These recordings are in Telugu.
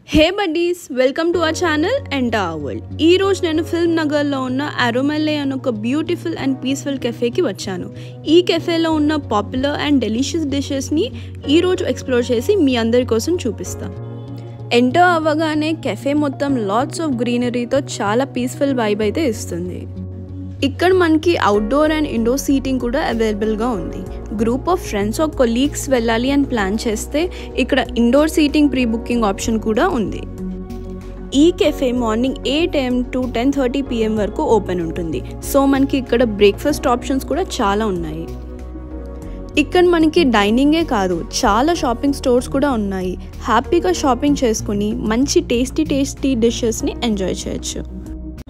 Hey buddies, welcome to our channel Enter Our World. ఈ రోజు నేను ఫిల్మ్ నగర్లో ఉన్న అరోమెల్లే అనే ఒక బ్యూటిఫుల్ అండ్ పీస్ఫుల్ కెఫేకి వచ్చాను. ఈ కెఫేలో ఉన్న పాపులర్ అండ్ డెలిషియస్ డిషెస్ని ఈ రోజు ఎక్స్ప్లోర్ చేసి మీ అందరి కోసం చూపిస్తాను. ఎంటర్ అవ్వగానే కెఫే మొత్తం లాట్స్ ఆఫ్ గ్రీనరీతో చాలా పీస్ఫుల్ వైబ్ అయితే ఇస్తుంది. ఇక్కడ మనకి అవుట్డోర్ అండ్ ఇండోర్ సీటింగ్ కూడా అవైలబుల్గా ఉంది. Group of friends or colleagues వెళ్ళాలి అని ప్లాన్ చేస్తే ఇక్కడ indoor seating pre booking option కూడా ఉంది. ఈ cafe morning 8 AM to 10:30 PM వరకు ఓపెన్ ఉంటుంది. సో మనకి ఇక్కడ బ్రేక్ఫాస్ట్ ఆప్షన్స్ కూడా చాలా ఉన్నాయి. ఇక్కడ మనకి డైనింగే కాదు, చాలా షాపింగ్ స్టోర్స్ కూడా ఉన్నాయి. హ్యాపీగా షాపింగ్ చేసుకుని మంచి టేస్టీ డిషెస్ని ఎంజాయ్ చేయొచ్చు.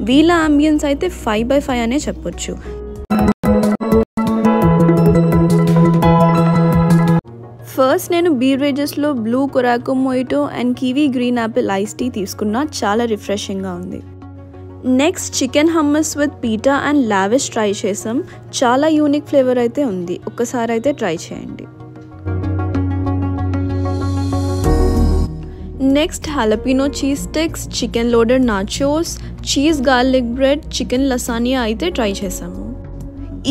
వీళ్ళ అంబియన్స్ అయితే 5/5 అనే చెప్పొచ్చు. ఫస్ట్ నేను బీవరేజెస్లో blue curacao mojito and kiwi green apple ice tea తీసుకున్నా, చాలా రిఫ్రెషింగ్గా ఉంది. Next chicken hummus with pita and lavash try చేసాం. చాలా యూనిక్ ఫ్లేవర్ అయితే ఉంది, ఒక్కసారి అయితే ట్రై చేయండి. Next jalapeno cheese sticks, chicken loaded nachos, cheese garlic bread, chicken lasagna అయితే ట్రై చేసాము.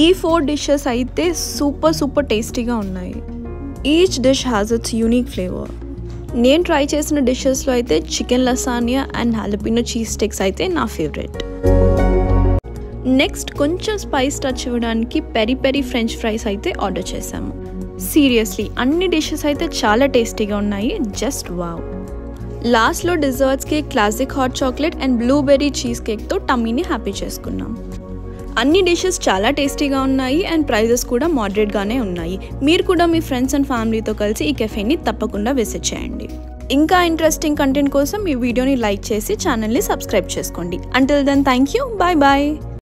ఈ 4 డిషెస్ అయితే సూపర్ టేస్టీగా ఉన్నాయి. Each dish has its unique flavour. నేను ట్రై చేసిన డిషెస్లో అయితే chicken lasagna and jalapeno cheese sticks అయితే నా ఫేవరెట్. నెక్స్ట్ కొంచెం స్పైస్ టచ్ ఇవ్వడానికి పెరి ఫ్రెంచ్ ఫ్రైస్ అయితే ఆర్డర్ చేసాము. సీరియస్లీ అన్ని డిషెస్ అయితే చాలా టేస్టీగా ఉన్నాయి, జస్ట్ వావ్. లాస్ట్లో డిజర్ట్స్కి classic hot chocolate and blueberry cheese కేక్తో టమ్మీని హ్యాపీ చేసుకున్నాం. అన్ని డిషెస్ చాలా టేస్టీగా ఉన్నాయి అండ్ ప్రైజెస్ కూడా మోడరేట్గానే ఉన్నాయి. మీరు కూడా మీ ఫ్రెండ్స్ అండ్ ఫ్యామిలీతో కలిసి ఈ కెఫేని తప్పకుండా విజిట్ చేయండి. ఇంకా ఇంట్రెస్టింగ్ కంటెంట్ కోసం ఈ వీడియోని లైక్ చేసి ఛానల్ని సబ్స్క్రైబ్ చేసుకోండి. Until then thank you, bye.